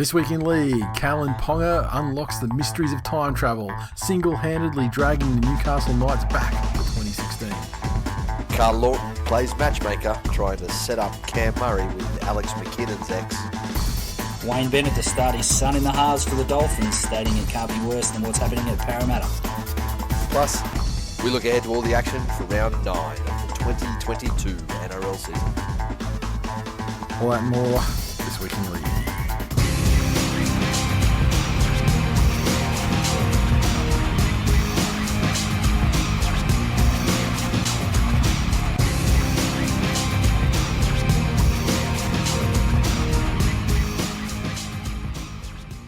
This week in league, Callan Ponga unlocks the mysteries of time travel, single-handedly dragging the Newcastle Knights back to 2016. Carl Lawton plays matchmaker, trying to set up Cam Murray with Alex McKinnon's ex. Wayne Bennett to start his son in the halves for the Dolphins, stating it can't be worse than what's happening at Parramatta. Plus, we look ahead to all the action for round 9 of the 2022 NRL season. All that and more this week in league.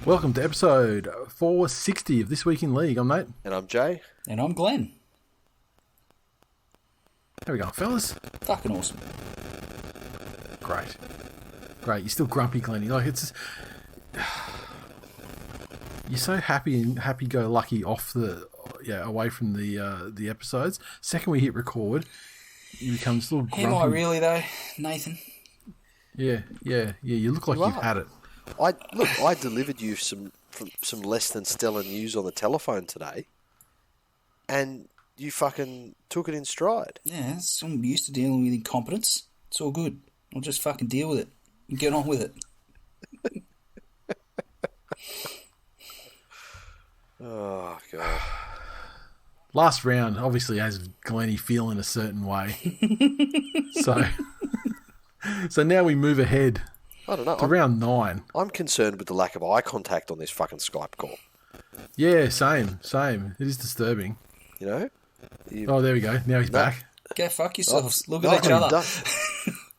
Welcome to episode 460 of This Week in League. I'm Nate. And I'm Jay. And I'm Glenn. How we going, fellas? Fucking awesome. Great. You're still grumpy, Glenn. Like it's you're so happy and happy-go-lucky away from the episodes. Second we hit record, you become a little grumpy. Am I really though, Nathan? Yeah. You look like you've had it. I delivered you some less than stellar news on the telephone today, and you fucking took it in stride. Yeah, I'm used to dealing with incompetence. It's all good. I'll just fucking deal with it and get on with it. Oh, God. Last round obviously has Glennie feeling a certain way. So now we move ahead. I don't know. To round 9. I'm concerned with the lack of eye contact on this fucking Skype call. Yeah, same. It is disturbing. You know? Oh, there we go. Now he's back. Go fuck yourselves. Look at each other.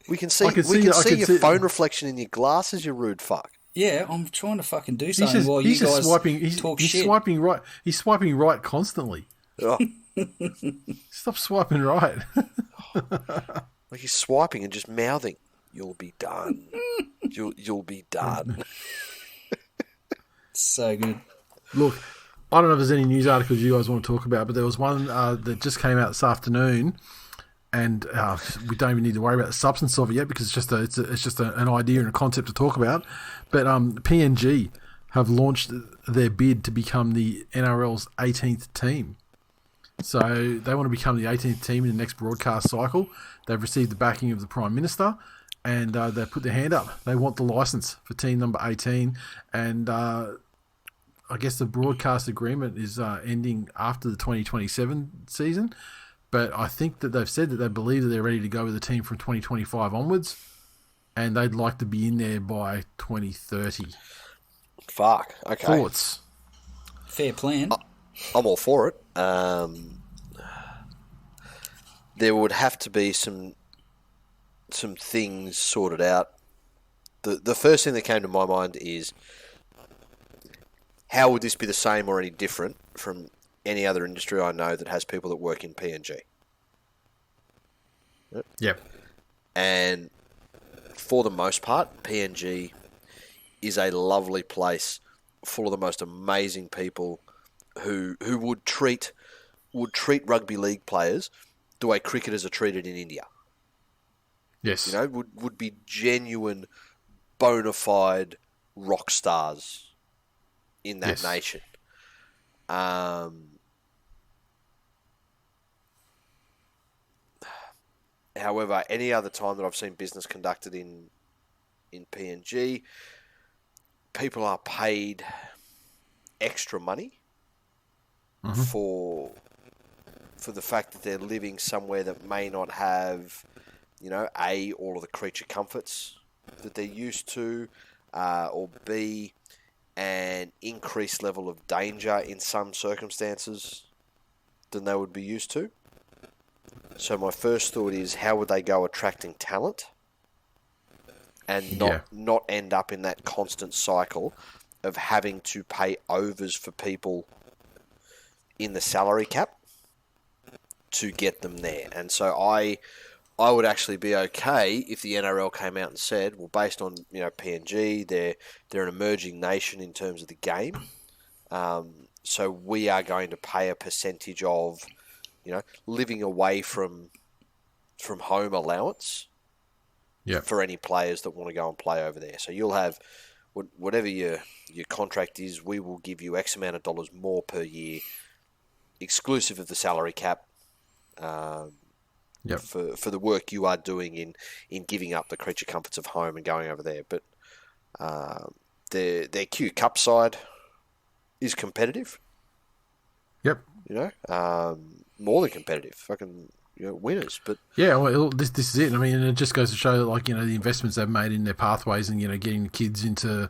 We can see your phone reflection in your glasses, you rude fuck. Yeah, I'm trying to fucking do something while you guys talk shit. He's swiping right constantly. Oh. Stop swiping right. Like he's swiping and just mouthing. You'll be done. You'll be done. So good. Look, I don't know if there's any news articles you guys want to talk about, but there was one that just came out this afternoon, and we don't even need to worry about the substance of it yet because it's just an idea and a concept to talk about. But PNG have launched their bid to become the NRL's 18th team. So they want to become the 18th team in the next broadcast cycle. They've received the backing of the Prime Minister. And they put their hand up. They want the license for team number 18. And I guess the broadcast agreement is ending after the 2027 season. But I think that they've said that they believe that they're ready to go with the team from 2025 onwards. And they'd like to be in there by 2030. Fuck. Okay. Thoughts? Fair plan. I'm all for it. There would have to be some things sorted out. The first thing that came to my mind is how would this be the same or any different from any other industry I know that has people that work in PNG? Yep. And for the most part, PNG is a lovely place full of the most amazing people who would treat rugby league players the way cricketers are treated in India. Yes. You know, would be genuine, bona fide rock stars in that nation. However, any other time that I've seen business conducted in PNG, people are paid extra money for the fact that they're living somewhere that may not have, you know, A, all of the creature comforts that they're used to, or B, an increased level of danger in some circumstances than they would be used to. So my first thought is, how would they go attracting talent and not end up in that constant cycle of having to pay overs for people in the salary cap to get them there? And so I would actually be okay if the NRL came out and said, well, based on, you know, PNG, they're an emerging nation in terms of the game. So we are going to pay a percentage of, you know, living away from home allowance for any players that want to go and play over there. So you'll have whatever your contract is, we will give you X amount of dollars more per year, exclusive of the salary cap, Yep. for the work you are doing in giving up the creature comforts of home and going over there. But their Q Cup side is competitive. Yep. More than competitive. Fucking winners. But yeah, well, this is it. I mean, it just goes to show that, like, the investments they've made in their pathways and getting the kids into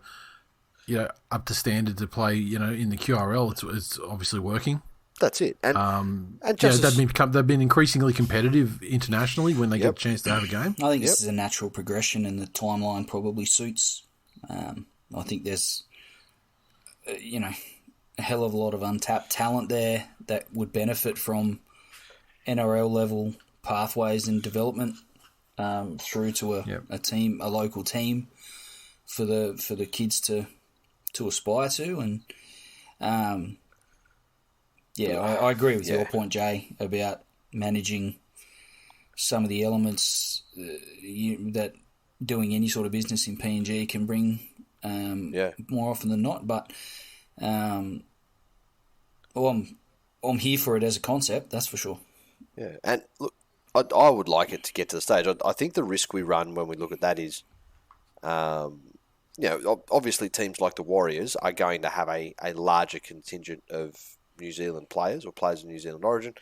up to standard to play in the QRL. It's obviously working. That's it. And just they've been increasingly competitive internationally when they get a chance to have a game. I think this is a natural progression, and the timeline probably suits. I think there's a hell of a lot of untapped talent there that would benefit from NRL level pathways and development through to a local team for the kids to aspire to. And I agree with your point, Jay, about managing some of the elements that doing any sort of business in PNG can bring more often than not. But I'm here for it as a concept, that's for sure. Yeah, and look, I would like it to get to the stage. I think the risk we run when we look at that is, obviously teams like the Warriors are going to have a larger contingent of New Zealand players or players of New Zealand origin,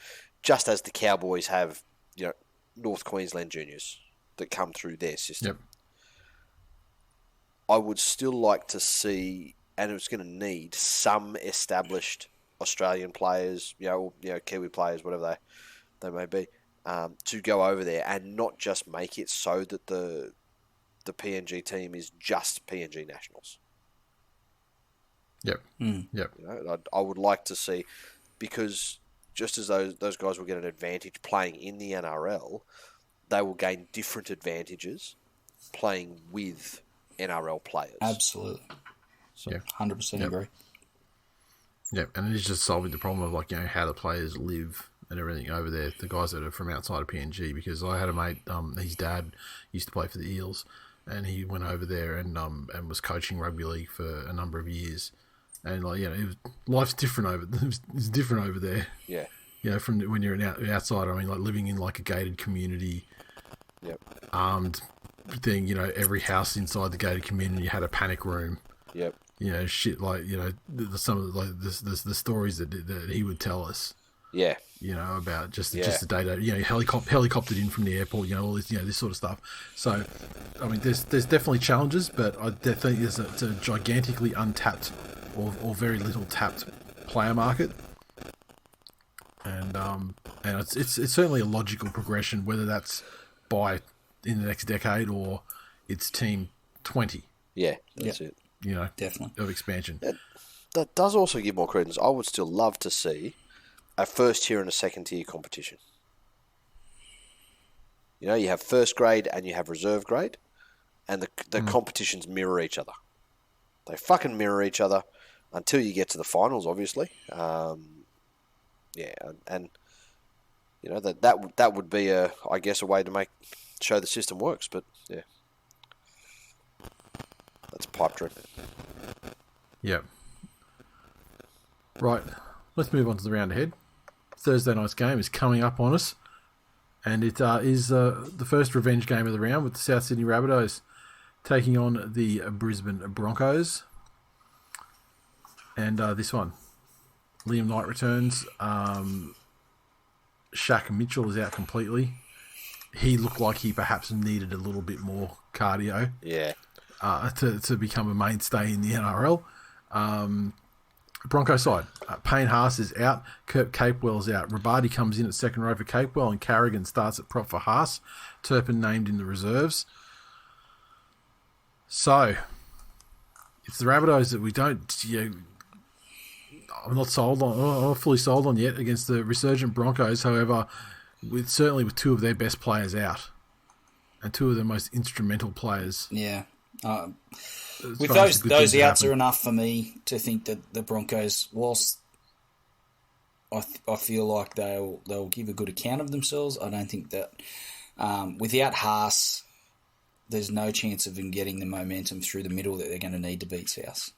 just as the Cowboys have, North Queensland juniors that come through their system. Yep. I would still like to see, and it's going to need some established Australian players, Kiwi players, whatever they may be, to go over there and not just make it so that the PNG team is just PNG nationals. Yep. Yep. I would like to see, because just as those guys will get an advantage playing in the NRL, they will gain different advantages playing with NRL players. Absolutely. So 100% agree. Yep, and it is just solving the problem of how the players live and everything over there, the guys that are from outside of PNG, because I had a mate, his dad used to play for the Eels, and he went over there and was coaching rugby league for a number of years. And life's different over. It's different over there. Yeah. From when you're an outsider. I mean, living in a gated community. Yep. Armed thing. Every house inside the gated community had a panic room. Yep. Shit some of the stories that he would tell us. Yeah. About just the day-to-day. Helicoptered in from the airport. All this. This sort of stuff. So, I mean, there's definitely challenges, but I definitely think it's a gigantically untapped or very little tapped player market, and it's certainly a logical progression, whether that's in the next decade or it's team 20. Yeah, that's it. Definitely of expansion. That does also give more credence. I would still love to see a first tier and a second tier competition. You have first grade and you have reserve grade, and the competitions mirror each other. They fucking mirror each other until you get to the finals, obviously. And that would be a way to show the system works. But yeah, that's pipe dream. Yep. Right, let's move on to the round ahead. Thursday night's game is coming up on us, and it is the first revenge game of the round, with the South Sydney Rabbitohs taking on the Brisbane Broncos. And this one, Liam Knight returns. Shaq Mitchell is out completely. He looked like he perhaps needed a little bit more cardio. Yeah. To become a mainstay in the NRL. Bronco side, Payne Haas is out. Kurt Capewell's out. Rabadi comes in at second row for Capewell, and Carrigan starts at prop for Haas. Turpin named in the reserves. So, it's the Rabbitohs that we don't... I'm not sold on. I'm not fully sold on yet against the resurgent Broncos. However, certainly with two of their best players out, and two of the most instrumental players. Yeah, with those outs are enough for me to think that the Broncos, whilst I feel like they'll give a good account of themselves, I don't think that without Haas, there's no chance of them getting the momentum through the middle that they're going to need to beat South.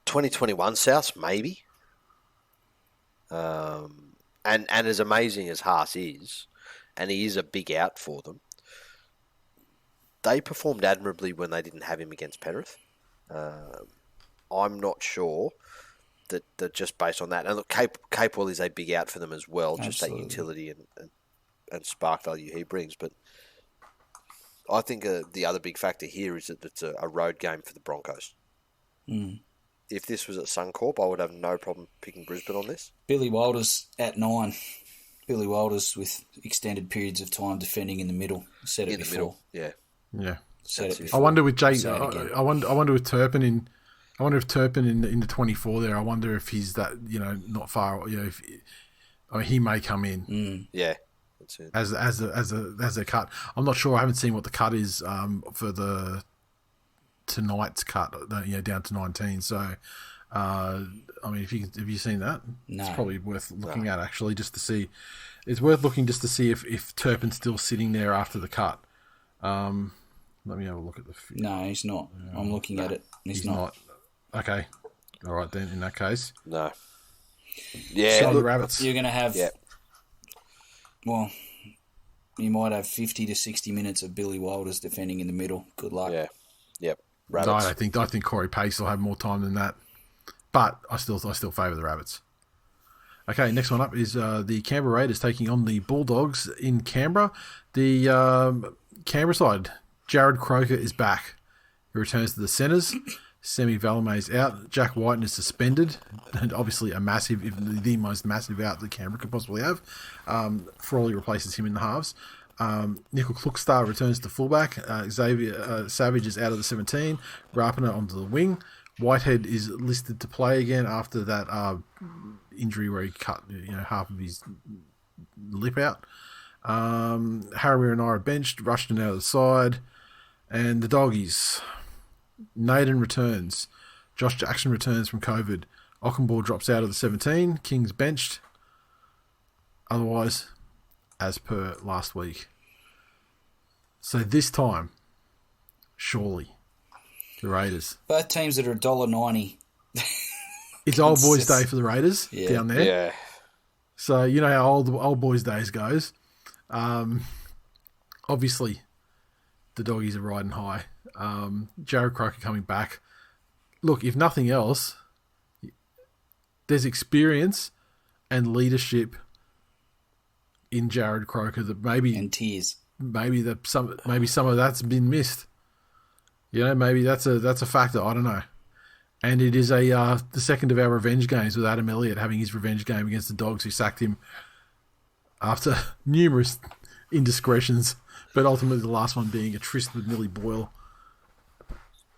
2021 South, maybe. And as amazing as Haas is, and he is a big out for them, they performed admirably when they didn't have him against Penrith. I'm not sure that just based on that, and look, Capewell is a big out for them as well, just that utility and spark value he brings. But I think the other big factor here is that it's a road game for the Broncos. Mm. If this was at Suncorp, I would have no problem picking Brisbane on this. Billy Walters at 9. Billy Walters with extended periods of time defending in the middle. Said it in before. the middle, yeah. Yeah. Said it before. I wonder with Jake. I wonder with Turpin in. I wonder if Turpin in the 24 there. I wonder if he's that not far. If he may come in. Mm. Yeah, that's it. As a cut. I'm not sure. I haven't seen what the cut is for the tonight's cut. Down to 19. So, I mean, have you seen that? No. It's probably worth looking at actually, just to see. It's worth looking just to see if Turpin's still sitting there after the cut. Let me have a look at the. No, he's not. I'm looking at it. He's not. Okay. All right then. In that case, No. Yeah, so the look, Rabbits. You're going to have. Yeah. Well, you might have 50 to 60 minutes of Billy Walters defending in the middle. Good luck. Yeah. Yep. No, Rabbits. I think Corey Pace will have more time than that, but I still favour the Rabbits. Okay, next one up is the Canberra Raiders taking on the Bulldogs in Canberra. The Canberra side, Jared Croker is back. He returns to the centres. Semi Valame's out. Jack Whiten is suspended, and obviously a massive, if the most massive out that Canberra could possibly have. Frawley replaces him in the halves. Nickel Klukstar returns to fullback. Xavier Savage is out of the 17. Rapiner onto the wing. Whitehead is listed to play again after that injury where he cut half of his lip out. Harry and I are benched. Rushton out of the side. And the Doggies. Naden returns. Josh Jackson returns from COVID. Ockenbaugh drops out of the 17. King's benched. Otherwise, as per last week. So this time, surely, the Raiders. Both teams that are $1.90. It's old boys' day for the Raiders down there. Yeah. So you know how old boys' days goes. Obviously, the Doggies are riding high. Jared Croker coming back. Look, if nothing else, there's experience and leadership in Jared Croker that maybe And tears. maybe some of that's been missed. Maybe that's a factor. I don't know. And it is the second of our revenge games with Adam Elliott having his revenge game against the Dogs, who sacked him after numerous indiscretions, but ultimately the last one being a tryst with Millie Boyle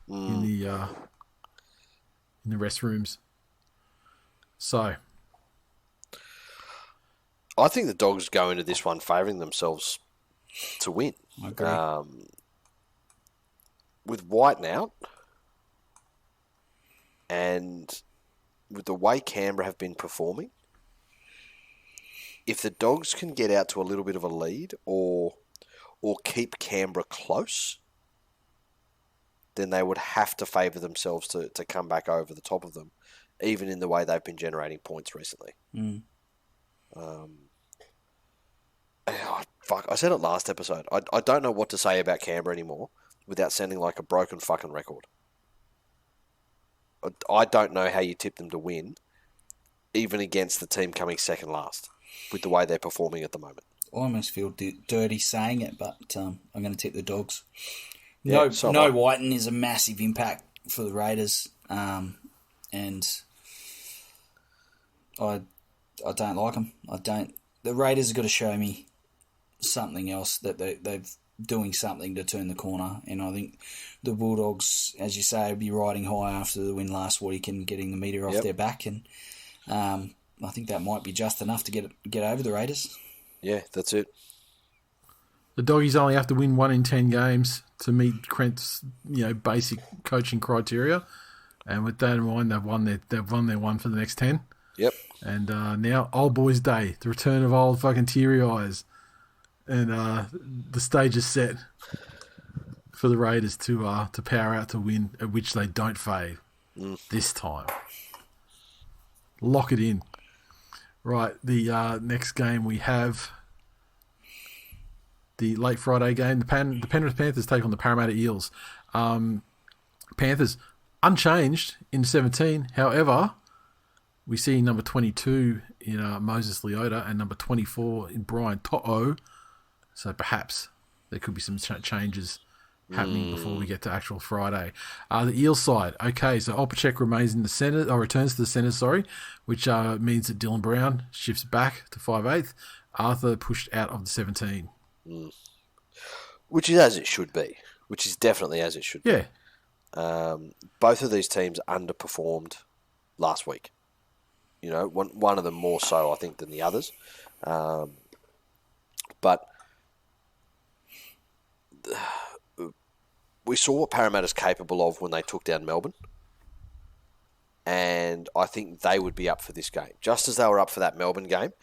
in the restrooms. So, I think the Dogs go into this one favouring themselves to win. I agree. With Whiten out, and with the way Canberra have been performing, if the Dogs can get out to a little bit of a lead or keep Canberra close, then they would have to favour themselves to come back over the top of them, even in the way they've been generating points recently. Mm. Fuck, I said it last episode. I don't know what to say about Canberra anymore without sounding like a broken fucking record. I don't know how you tip them to win, even against the team coming second last, with the way they're performing at the moment. I almost feel dirty saying it, but I'm going to tip the Dogs. Yeah, no Whiten is a massive impact for the Raiders, and I don't like them. I don't. The Raiders have got to show me something else, that they've doing something to turn the corner, and I think the Bulldogs, as you say, will be riding high after the win last week and getting the meter off their back, and I think that might be just enough to get over the Raiders. Yeah, that's it. the Doggies only have to win 1 in 10 games to meet Trent's basic coaching criteria, and with that in mind, they've won their one for the next 10. Yep. And now, old boys' day, the return of old fucking teary eyes. and the stage is set for the Raiders to power out to win, at which they don't fade this time. Lock it in. Right, the next game we have the late Friday game. The Penrith Panthers take on the Parramatta Eels. Panthers unchanged in 17. However, we see number 22 in Moses Leota and number 24 in Brian To'o. So perhaps there could be some changes happening before we get to actual Friday. The Eels side. Okay, so Opacek remains in the centre, or returns to the centre, sorry, which means that Dylan Brown shifts back to 5'8". Arthur pushed out of the 17. Which is as it should be. Which is definitely as it should be. Yeah. Both of these teams underperformed last week. You know, one of them more so, I think, than the others. But we saw what Parramatta's capable of when they took down Melbourne. And I think they would be up for this game. Just as they were up for that Melbourne game,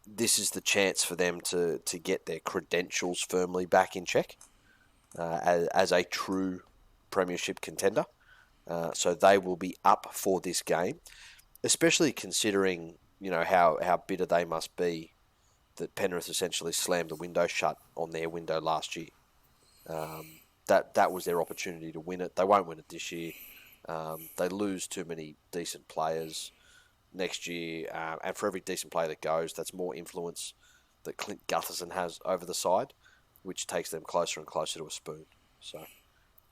this is the chance for them to get their credentials firmly back in check as a true premiership contender. So they will be up for this game, especially considering, you know, how bitter they must be that Penrith essentially slammed the window shut on their window last year. That was their opportunity to win it. They won't win it this year. They lose too many decent players next year, and for every decent player that goes, that's more influence that Clint Gutherson has over the side, which takes them closer and closer to a spoon. So,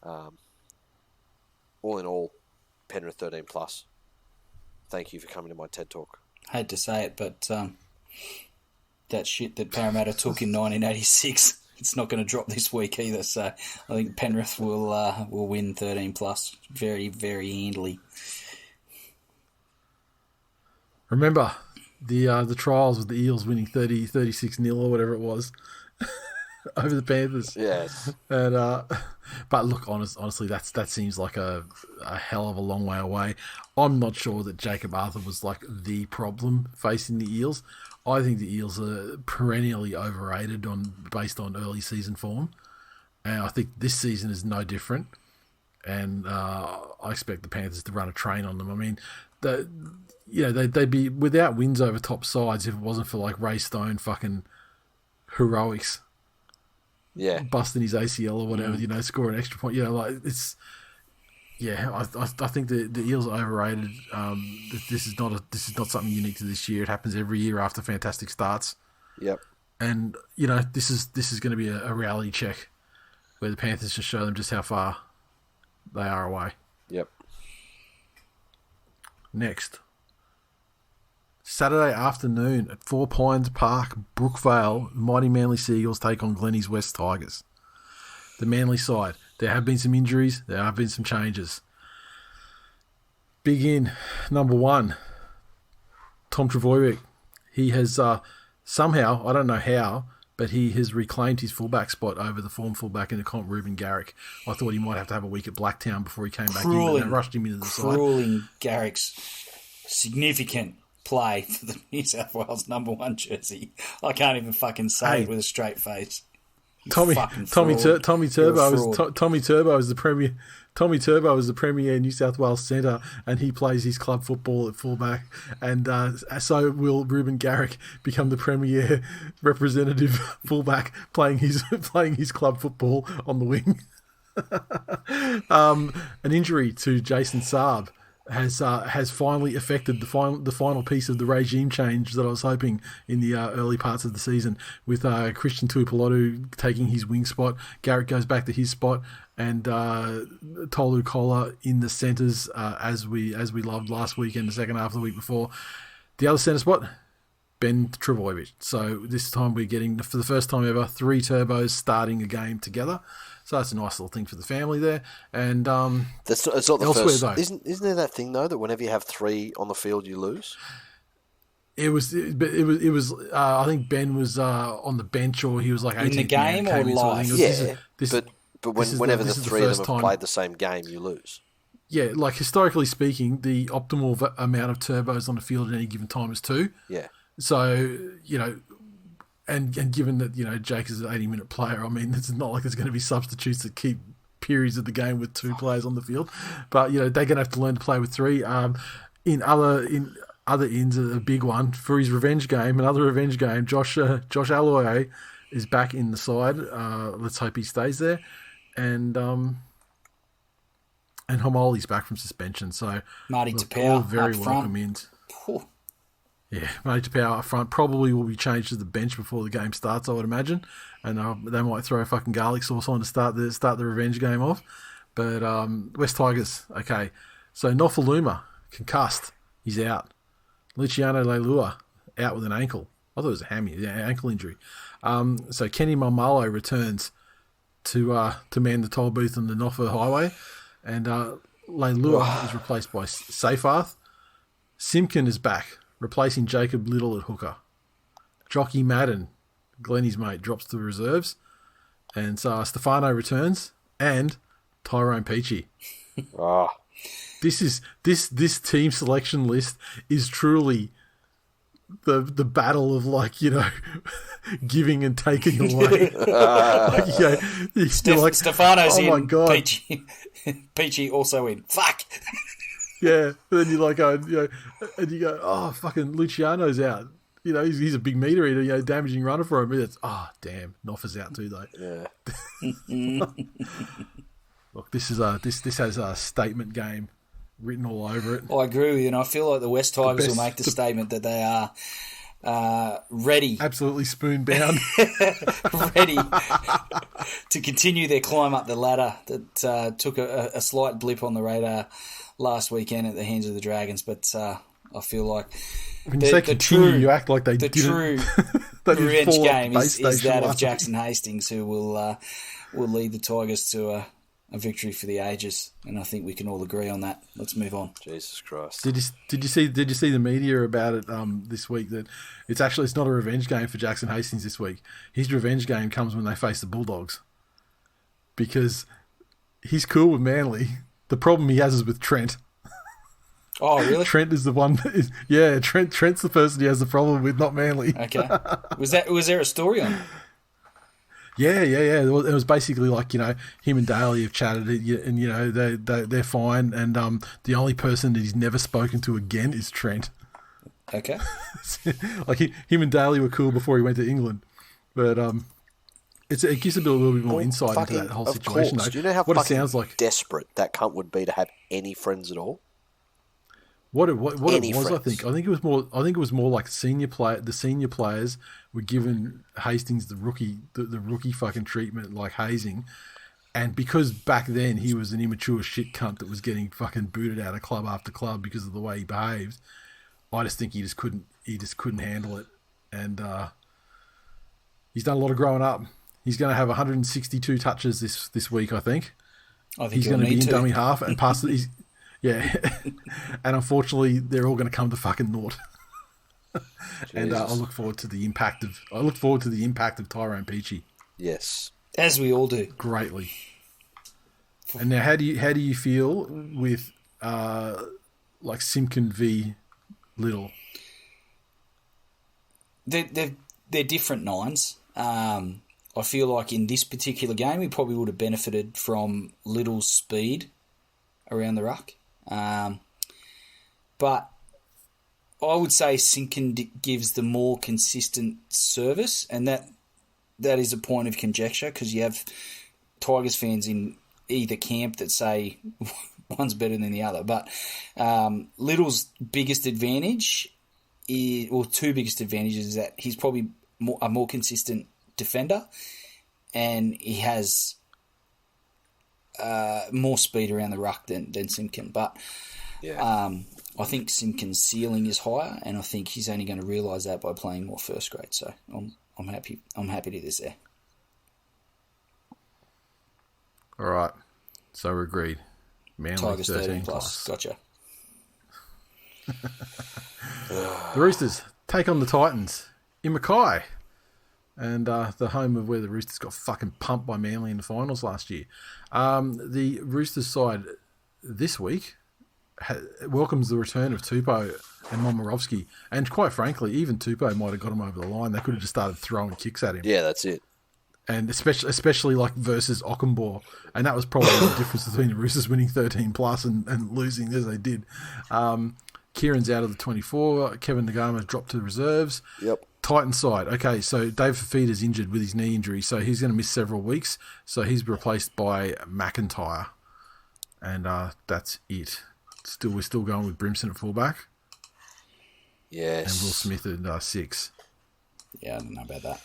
all in all, Penrith 13 plus. Thank you for coming to my TED Talk. Hate to say it, but that shit that Parramatta took in 1986, it's not going to drop this week either. So I think Penrith will win 13 plus very, very handily. Remember the trials with the Eels winning 36-0 or whatever it was over the Panthers. Yes. And but look, honestly, that seems like a hell of a long way away. I'm not sure that Jacob Arthur was like the problem facing the Eels. I think the Eels are perennially overrated based on early season form, and I think this season is no different. And I expect the Panthers to run a train on them. I mean, they'd be without wins over top sides if it wasn't for like Ray Stone fucking heroics. Yeah. Busting his ACL or whatever, score an extra point. It's... Yeah, I think the Eels are overrated. This is not something unique to this year. It happens every year after fantastic starts. Yep. And this is going to be a reality check where the Panthers just show them just how far they are away. Yep. Next, Saturday afternoon at 4 Pines Park, Brookvale, Mighty Manly Seagulls take on Glennie's West Tigers. The Manly side. There have been some injuries. There have been some changes. Big in, number 1, Tom Trbojevic. He has somehow, I don't know how, but he has reclaimed his fullback spot over the former fullback in the comp, Ruben Garrick. I thought he might have to have a week at Blacktown before he came back in, but they rushed him into the side. Crueling Garrick's significant play for the New South Wales number 1 jersey. I can't even fucking say it with a straight face. Tommy Turbo is the premier. Tommy Turbo is the premier New South Wales centre, and he plays his club football at fullback. And so will Ruben Garrick become the premier representative fullback, playing his club football on the wing. An injury to Jason Saab has finally affected the final piece of the regime change that I was hoping in the early parts of the season, with Christian Tuipulotu taking his wing spot. Garrett goes back to his spot, and Tolu Kola in the centres as we loved last week and the second half of the week before. The other centre spot, Ben Trbojevic. So this time we're getting, for the first time ever, 3 turbos starting a game together. So that's a nice little thing for the family there. And it's not the elsewhere, first. though, isn't there that thing though that whenever you have 3 on the field, you lose? It was. I think Ben was on the bench, or he was like 18th in the game or live. But whenever the 3 of them have played the same game, you lose. Yeah, like historically speaking, the optimal amount of turbos on the field at any given time is 2. Yeah. So and given that Jake is an 80-minute player, I mean, it's not like there's going to be substitutes that keep periods of the game with 2 players on the field, but they're going to have to learn to play with 3. In other ends, a big one for his revenge game, another revenge game. Josh Aloye is back in the side. Let's hope he stays there, and Homoli's back from suspension. So Marty Tapau very up welcome front. ins. Whew. Yeah, Marty Tapau up front probably will be changed to the bench before the game starts, I would imagine, and they might throw fucking garlic sauce on to start the revenge game off. But West Tigers, okay. So Nofaluma concussed, he's out. Luciano Leilua out with an ankle. I thought it was a hammy, ankle injury. So Kenny Mamalo returns to man the toll booth on the Nofa Highway, and Leilua is replaced by Seyfarth. Simpkin is back, replacing Jacob Little at hooker. Jockey Madden, Glennie's mate, drops to the reserves, and so Stefano returns, and Tyrone Peachy. This team selection list is truly the battle of giving and taking away. Stefano's oh in. My God. Peachy also in. Fuck. Yeah, and then and you go, oh, fucking Luciano's out. He's a big meter eater, damaging runner for him. It's damn, Noffa's out too though. Yeah. Look, this has a statement game written all over it. I agree with you, and I feel like the West Tigers will make the statement that they are ready. Absolutely spoon bound. ready to continue their climb up the ladder that took a slight blip on the radar last weekend at the hands of the Dragons. But I feel like when you say continue, you act like they the didn't. true they didn't revenge fall game off the is base that station of last Jackson Hastings, who will lead the Tigers to a victory for the ages, and I think we can all agree on that. Let's move on. Jesus Christ! Did you see the media about it this week? That it's not a revenge game for Jackson Hastings this week. His revenge game comes when they face the Bulldogs, because he's cool with Manly. The problem he has is with Trent. Oh, really? Trent is the one. Trent's the person he has the problem with, not Manly. Okay. Was there a story on it? Yeah. It was basically him and Daly have chatted, and they're fine, and the only person that he's never spoken to again is Trent. Okay. Him and Daly were cool before he went to England, but it gives a little bit more insight into that whole situation. Do you know how what fucking it sounds like? Desperate that cunt would be to have any friends at all? What it was, Friends. I think it was more like the senior players were given Hastings the rookie fucking treatment, like hazing, and because back then he was an immature shit cunt that was getting fucking booted out of club after club because of the way he behaved. I just think he just couldn't handle it, and he's done a lot of growing up. He's going to have 162 touches this week, I think. He's going to be in dummy half and pass it. Yeah, and unfortunately, they're all going to come to fucking naught. And I look forward to the impact of Tyrone Peachy. Yes, as we all do, greatly. And now, how do you feel with Simpkin v Little? They're different nines. I feel like in this particular game, he probably would have benefited from Little's speed around the ruck. But I would say Simpkin gives the more consistent service, and that is a point of conjecture because you have Tigers fans in either camp that say one's better than the other. But Little's biggest advantage two biggest advantages is that he's probably a more consistent defender, and he has more speed around the ruck than Simpkin. But I think Simpkin's ceiling is higher, and I think he's only going to realise that by playing more first grade. So I'm happy to do this there. All right, so we're agreed. Manly Tigers 13 plus. Gotcha. The Roosters take on the Titans in Mackay, and the home of where the Roosters got fucking pumped by Manly in the finals last year. The Roosters side this week welcomes the return of Tupou and Momirovski. And quite frankly, even Tupou might have got him over the line. They could have just started throwing kicks at him. Yeah, that's it. And especially like versus Ockenbaugh. And that was probably the difference between the Roosters winning 13 plus and losing as they did. Kieran's out of the 24. Kevin Nagama's dropped to the reserves. Yep. Titan side. Okay, so Dave Fafita's injured with his knee injury, so he's going to miss several weeks. So he's replaced by McIntyre. And that's it. We're still going with Brimson at fullback. Yes. And Will Smith at 6. Yeah, I don't know about that.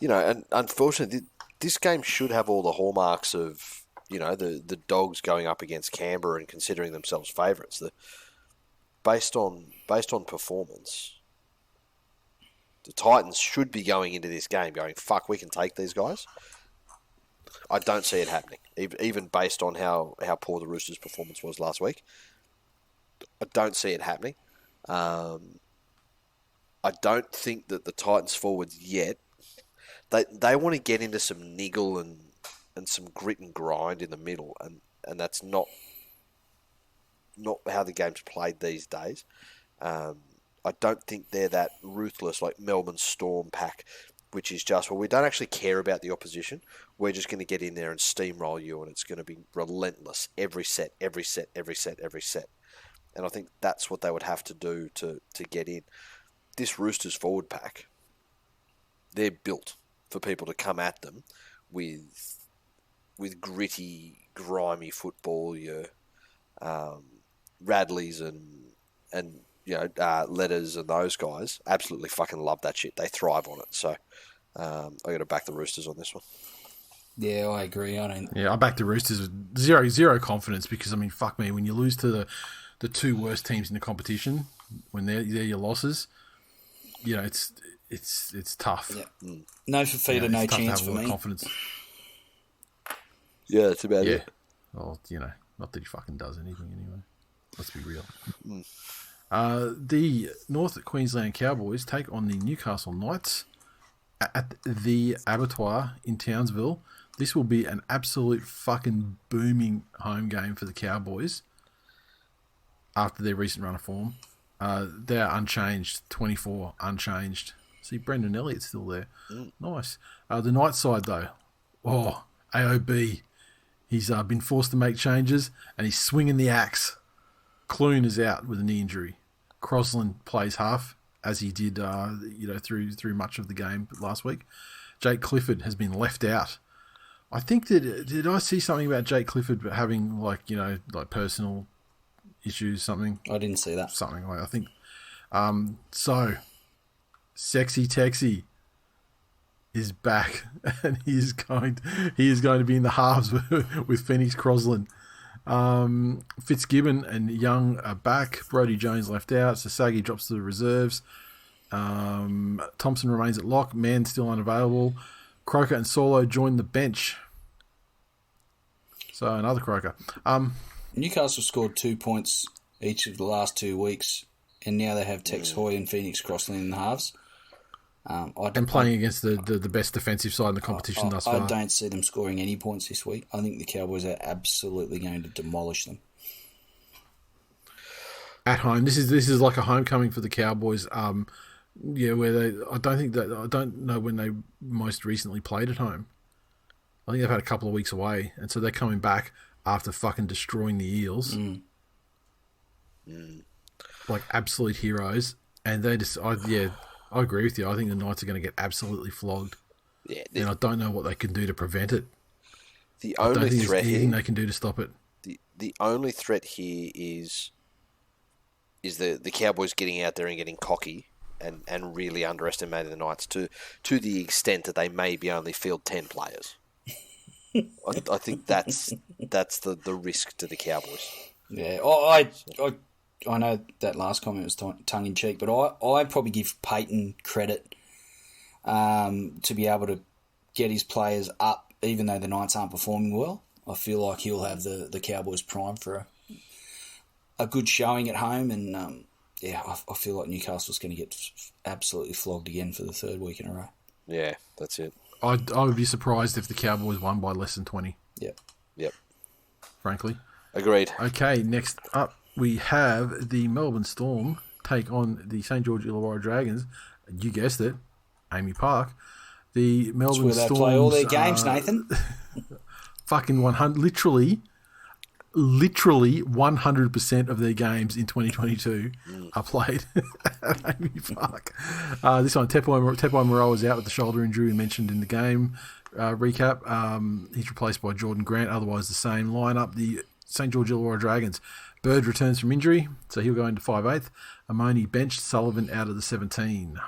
And unfortunately, this game should have all the hallmarks of, the Dogs going up against Canberra and considering themselves favourites. Based on performance, the Titans should be going into this game going, fuck, we can take these guys. I don't see it happening, even based on how poor the Roosters' performance was last week. I don't see it happening. I don't think that the Titans forwards yet, they want to get into some niggle and some grit and grind in the middle, and that's not how the game's played these days. I don't think they're that ruthless like Melbourne Storm pack, which is just, we don't actually care about the opposition. We're just going to get in there and steamroll you, and it's going to be relentless every set. And I think that's what they would have to do to get in. This Roosters forward pack, they're built for people to come at them with gritty, grimy football, your Radleys and Letters and those guys. Absolutely fucking love that shit. They thrive on it. So I got to back the Roosters on this one. Yeah, I agree. I back the Roosters with zero confidence because, fuck me, when you lose to the two worst teams in the competition, when they're your losses, it's tough. Yeah. No Fafita, no chance for me. Confidence. Yeah, that's about it. Well, not that he fucking does anything anyway. Let's be real. The North Queensland Cowboys take on the Newcastle Knights at the Abattoir in Townsville. This will be an absolute fucking booming home game for the Cowboys after their recent run of form. They're unchanged, 24 unchanged. See, Brendan Elliott's still there. Nice. The Knights side, though. AOB. He's been forced to make changes, and he's swinging the axe. Clune is out with a knee injury. Crosland plays half, as he did, through much of the game last week. Jake Clifford has been left out. I think that, did I see something about Jake Clifford having, like personal issues, something? I didn't see that. Something like, I think. So, Sexy Texy is back, and he is going to be in the halves with Phoenix Crosland. Fitzgibbon and Young are back. Brodie Jones left out. Sasagi drops to the reserves. Thompson remains at lock. Mann still unavailable. Croker and Solo join the bench. So another Croker. Newcastle scored 2 points each of the last 2 weeks, and now they have Tex Hoy and Phoenix Crosland in the halves. And playing against the best defensive side in the competition thus far. I don't see them scoring any points this week. I think the Cowboys are absolutely going to demolish them. At home, this is like a homecoming for the Cowboys. Where I don't know when they most recently played at home. I think they've had a couple of weeks away, and so they're coming back after fucking destroying the Eels, like absolute heroes. And they just, I agree with you. I think the Knights are going to get absolutely flogged. Yeah, and I don't know what they can do to prevent it. The only threat here, they can do to stop it. The only threat here is the Cowboys getting out there and getting cocky and really underestimating the Knights to the extent that they maybe only field 10 players. I think that's the risk to the Cowboys. Yeah, I know that last comment was tongue in cheek, but I probably give Payton credit to be able to get his players up, even though the Knights aren't performing well. I feel like he'll have the Cowboys prime for a good showing at home, and I feel like Newcastle's going to get absolutely flogged again for the third week in a row. Yeah, that's it. I would be surprised if the Cowboys won by less than 20. Yep. Yep. Frankly. Agreed. Okay, next up we have the Melbourne Storm take on the St George Illawarra Dragons. You guessed it, Amy Park. The Melbourne That's where they Storm's play all their games, Nathan. fucking 100, literally 100% of their games in 2022 are played at Amy Park. This one, Tepai Moreau was out with the shoulder injury we mentioned in the game recap. He's replaced by Jordan Grant, otherwise the same lineup. The St George Illawarra Dragons. Bird returns from injury, so he'll go into 5/8. Amoni benched, Sullivan out of the 17.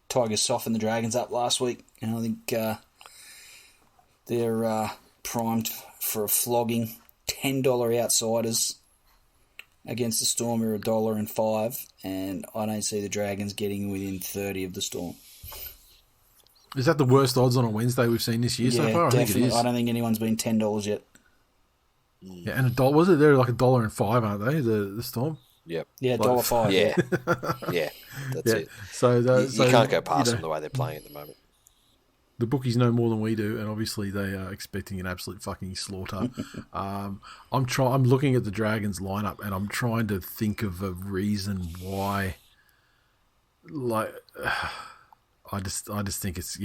Tigers softened the Dragons up last week, and I think they're primed for a flogging. $10 outsiders against the Storm are $1.05, and I don't see the Dragons getting within 30 of the Storm. Is that the worst odds on a Wednesday we've seen this year so far? I definitely. think it is. I don't think anyone's been $10 yet. Yeah, and $1 was it? They're like $1.05, aren't they? The Storm. Yep. Yeah, $1.05. Yeah. Yeah. That's it. So you can't go past them the way they're playing at the moment. The bookies know more than we do, and obviously they are expecting an absolute fucking slaughter. I'm looking at the Dragons lineup, and I'm trying to think of a reason why. Like, I just think it's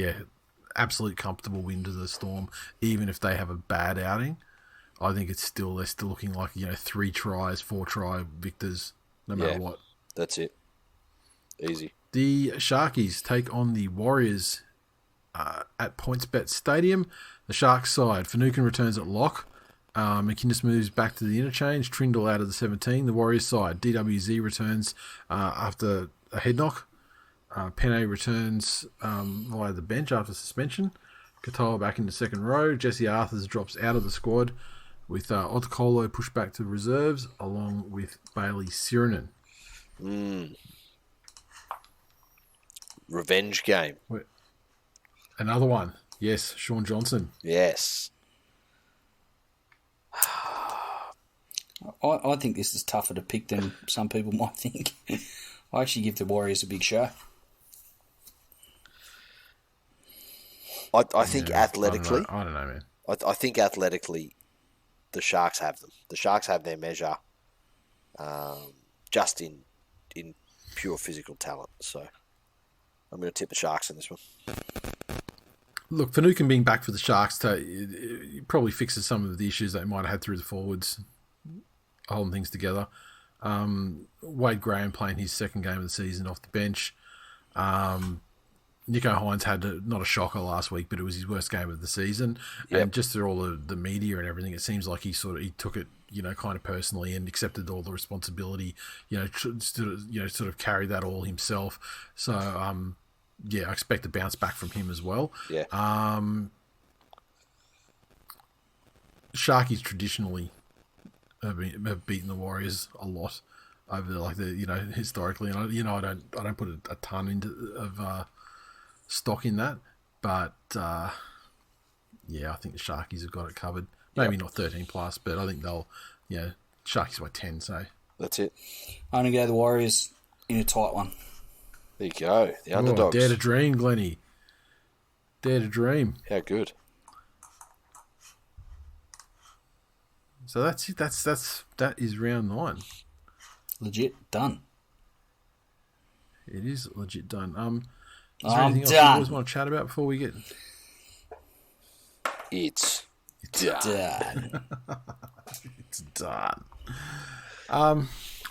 absolute comfortable win to the Storm, even if they have a bad outing. I think they're still looking like 3 tries, 4 try victors, no matter what. That's it. Easy. The Sharkies take on the Warriors at PointsBet Stadium. The Sharks side, Finucane returns at lock. McInnes moves back to the interchange. Trindle out of the 17. The Warriors side, DWZ returns after a head knock. Penne returns via the bench after suspension. Katoa back in the second row. Jesse Arthurs drops out of the squad with Otakolo pushed back to reserves along with Bailey Sirinen. Revenge game. Another one. Yes, Sean Johnson. Yes. I think this is tougher to pick than some people might think. I actually give the Warriors a big show. I think athletically... I don't know, man. I think athletically, the Sharks have them. The Sharks have their measure just in pure physical talent. So I'm going to tip the Sharks in this one. Look, Finucane being back for the Sharks it probably fixes some of the issues they might have had through the forwards, holding things together. Wade Graham playing his second game of the season off the bench. Nico Hines had not a shocker last week, but it was his worst game of the season. Yep. And just through all the media and everything, it seems like he took it, kind of personally and accepted all the responsibility. Sort of carried that all himself. So, I expect a bounce back from him as well. Yeah. Sharkies traditionally have beaten the Warriors a lot over historically, and I don't put a ton of stock in that, but I think the Sharkies have got it covered. Maybe not 13 plus, but I think they'll Sharkies by 10. So that's it. I'm gonna go the Warriors in a tight one. There you go. The underdogs. Dare to dream, Glennie. Dare to dream. How good. So that's it. That is round 9. Legit done. It is legit done. Is there I'm anything else done. you guys want to chat about before we get? It's done. It's done.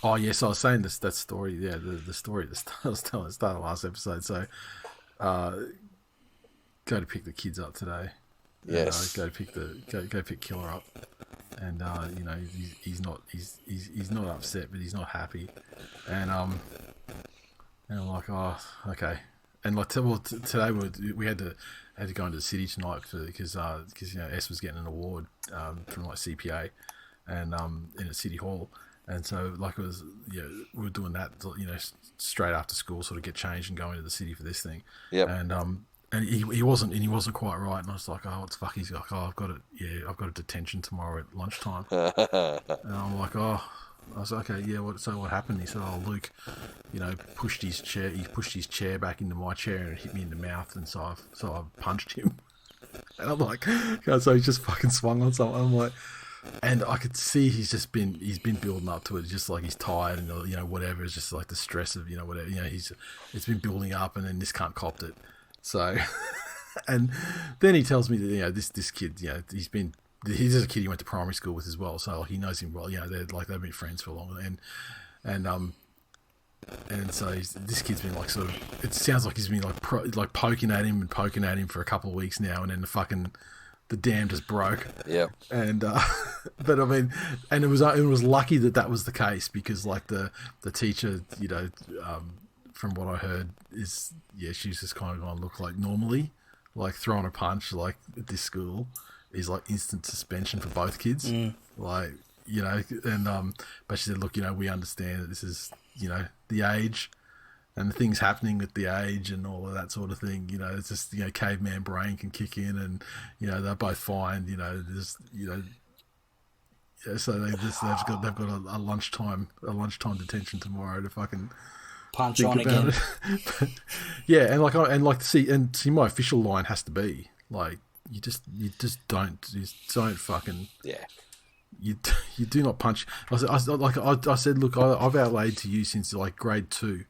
Oh yes, I was saying that story. Yeah, the story that I was telling at the start of last episode. So, go to pick the kids up today. Yes. Go pick Killer up, and he's not upset, but he's not happy, and I'm like, oh, okay. And today we had to go into the city tonight because S was getting an award from CPA, and in a city hall. And so, it was, we were doing that, straight after school, sort of get changed and go into the city for this thing. Yep. And he wasn't quite right. And I was like, oh, what the fuck? He's like, oh, I've got a detention tomorrow at lunchtime. And I'm like, oh, I was like, okay, yeah. What happened? He said, oh, Luke, pushed his chair back into my chair and it hit me in the mouth, and so I punched him. And I'm like, so he's just fucking swung on someone. I'm like, and I could see he's been building up to it. Just like he's tired and whatever. It's just like the stress of whatever. It's been building up, and then this cunt copped it. So, and then he tells me that this kid he's just a kid he went to primary school with as well. So he knows him well. They've been friends for a long time. And so this kid's been like sort of. It sounds like he's been like poking at him for a couple of weeks now, and then the dam just broke. Yeah. And but I mean, and it was lucky that was the case, because like the teacher, from what I heard she's just kind of gonna look like normally, like throwing a punch like at this school is like instant suspension for both kids. Like, and but she said, look, we understand that this is the age and the things happening with the age and all of that sort of thing. It's just caveman brain can kick in, and they're both fine. So they've got a lunchtime detention tomorrow to fucking punch on again. Yeah, and see, my official line has to be like, you just don't fucking You do not punch. I said, look, I've outlaid to you since like grade 2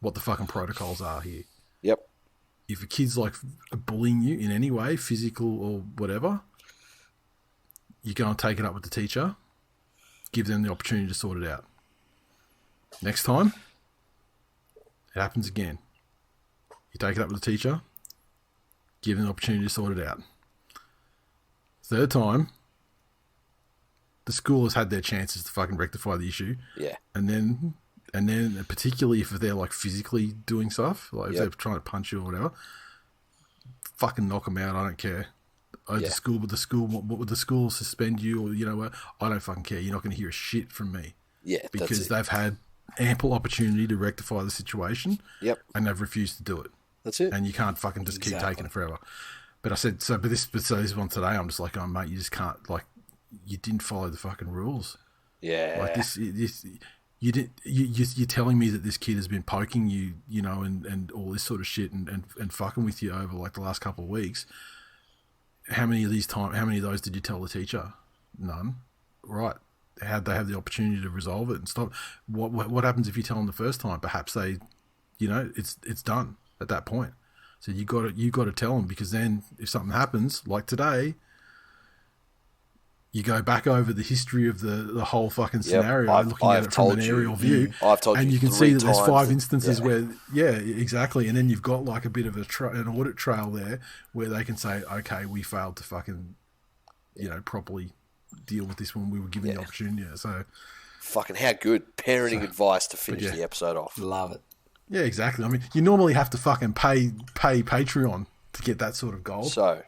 what the fucking protocols are here. Yep. If a kid's like bullying you in any way, physical or whatever, you go and take it up with the teacher. Give them the opportunity to sort it out. Next time, it happens again. You take it up with the teacher. Give them the opportunity to sort it out. Third time, the school has had their chances to fucking rectify the issue. Yeah. And then particularly if they're like physically doing stuff, like if they're trying to punch you or whatever, fucking knock them out. I don't care. The school suspend you, or what? I don't fucking care. You're not going to hear a shit from me. Yeah. Because they've had ample opportunity to rectify the situation. Yep. And they've refused to do it. That's it. And you can't fucking just keep taking it forever. But I said, so this one today, I'm just like, oh mate, you just can't, like, you didn't follow the fucking rules. Yeah. Like this you did. You're telling me that this kid has been poking you, and all this sort of shit, and fucking with you over like the last couple of weeks. How many of those did you tell the teacher? None. Right. How'd they have the opportunity to resolve it and stop? What happens if you tell them the first time? Perhaps they, it's done at that point. So you got to tell them, because then if something happens like today, you go back over the history of the whole fucking scenario, looking at it from an aerial view, and you can see that there's 5 instances where, exactly, and then you've got like a bit of an audit trail there where they can say, okay, we failed to fucking, properly deal with this when we were given the opportunity. So, fucking how good parenting advice to finish the episode off. Love it. Yeah, exactly. I mean, you normally have to fucking pay Patreon to get that sort of gold. So,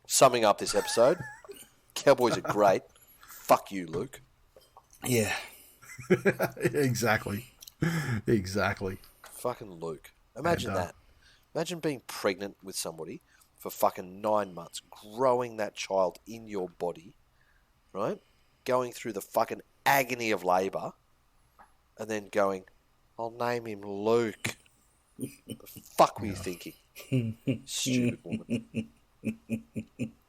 summing up this episode. Cowboys are great. Fuck you, Luke. Yeah. Exactly. Fucking Luke. Imagine that. Imagine being pregnant with somebody for fucking 9 months, growing that child in your body, right? Going through the fucking agony of labour, and then going, I'll name him Luke. The fuck were you thinking? Stupid woman.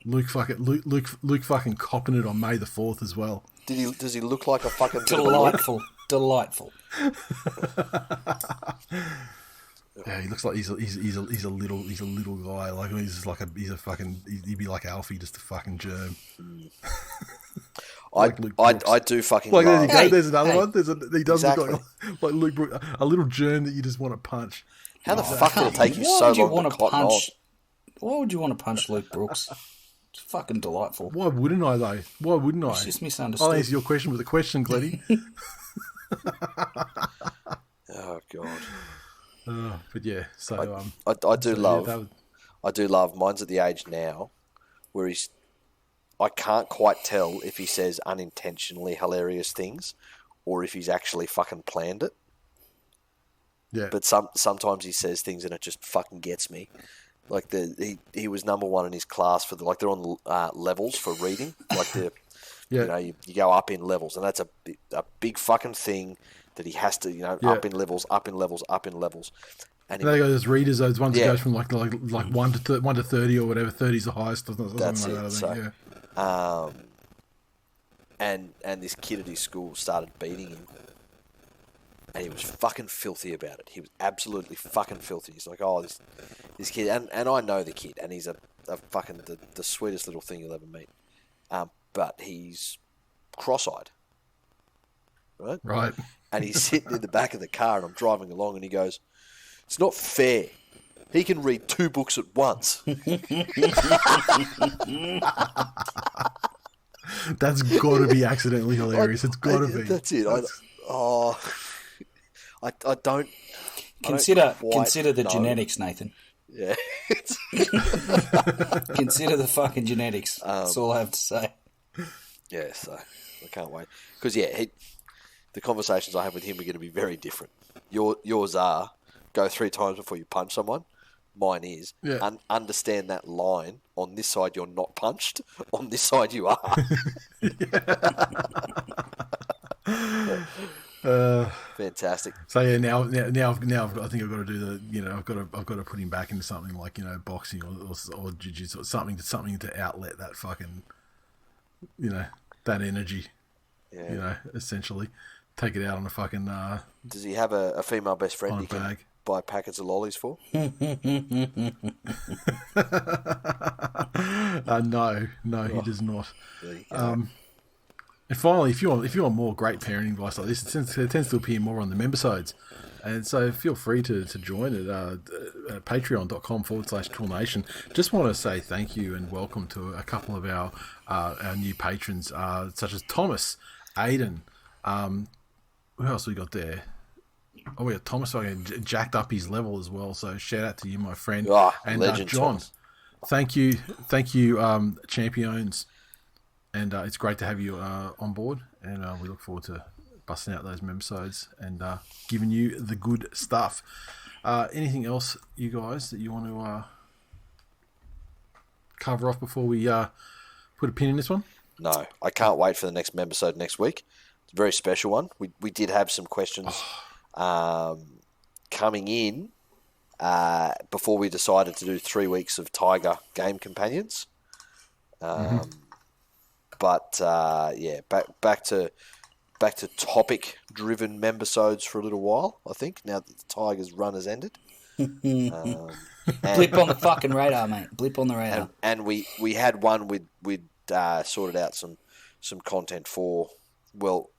Luke fucking copping it on May the 4th as well. Does he look like a fucking delightful? Yeah, he looks like he's a little guy. Like he'd be like Alfie, just a fucking germ. I do fucking like love. There you go. There's another one. He does look like Luke Brooks, a little germ that you just want to punch. How the fuck did it take you so long to cotton on? Why would you want to punch Luke Brooks? It's fucking delightful. Why wouldn't I, though? Why wouldn't I? It's just misunderstood. I'll answer your question with a question, Gleddy. Oh, God. But yeah, so... I do love... Mine's at the age now where I can't quite tell if he says unintentionally hilarious things or if he's actually fucking planned it. Yeah. But sometimes he says things and it just fucking gets me. Like he was number 1 in his class for they're on levels for reading. Like you go up in levels, and that's a big fucking thing that he has to up in levels. And they go those readers, those ones that Yeah. goes from like 1 to 30 or whatever. 30's the highest. Something That's like it. that, I think. Yeah. And this kid at his school started beating him. And he was fucking filthy about it. He was absolutely fucking filthy. He's like, oh, this kid, and I know the kid, and he's a fucking the sweetest little thing you'll ever meet. But he's cross-eyed, right? Right. And he's sitting in the back of the car, and I'm driving along, and he goes, "It's not fair. He can read 2 books at once." That's got to be accidentally hilarious. It's got to be. That's it. I don't Consider the know. genetics, Nathan. Yeah. Consider the fucking genetics. That's all I have to say. Yeah, so I can't wait. Because, the conversations I have with him are going to be very different. Yours are, go 3 times before you punch someone. Mine is, understand that line. On this side, you're not punched. On this side, you are. Fantastic. So yeah, now I think I've got to do the I've got to put him back into something like boxing or jiu-jitsu or something to outlet that fucking that energy. Yeah. Essentially take it out on a fucking. Does he have a female best friend on a he can bag. buy packets of lollies for? No, he does not. There you go. And finally, if you want more great parenting advice like this, it tends to appear more on the membersides. And so feel free to join at patreon.com/TWiL Nation. Just want to say thank you and welcome to a couple of our new patrons, such as Thomas, Aiden. Who else we got there? Oh, we got Thomas fucking jacked up his level as well. So shout out to you, my friend. And legend, John. Thomas. Thank you, champions. And it's great to have you on board, and we look forward to busting out those membersides and giving you the good stuff. Anything else, you guys, that you want to cover off before we put a pin in this one? No, I can't wait for the next membisode next week. It's a very special one. We did have some questions coming in before we decided to do 3 weeks of Tiger game companions. But back to topic-driven membisodes for a little while. I think now that the Tigers' run has ended. Blip on the fucking radar, mate. Blip on the radar. And we had one we'd sorted out some content for well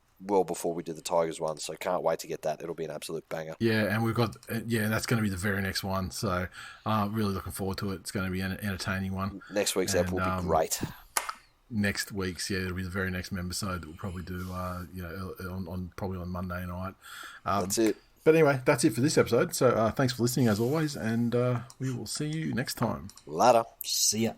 before we did the Tigers one. So can't wait to get that. It'll be an absolute banger. Yeah, and we've got that's going to be the very next one. So really looking forward to it. It's going to be an entertaining one. Next week's ep will be great. Next week's, it'll be the very next membisode that we'll probably do, probably on Monday night. That's it. But anyway, that's it for this episode. So thanks for listening as always, and we will see you next time. Later. See ya.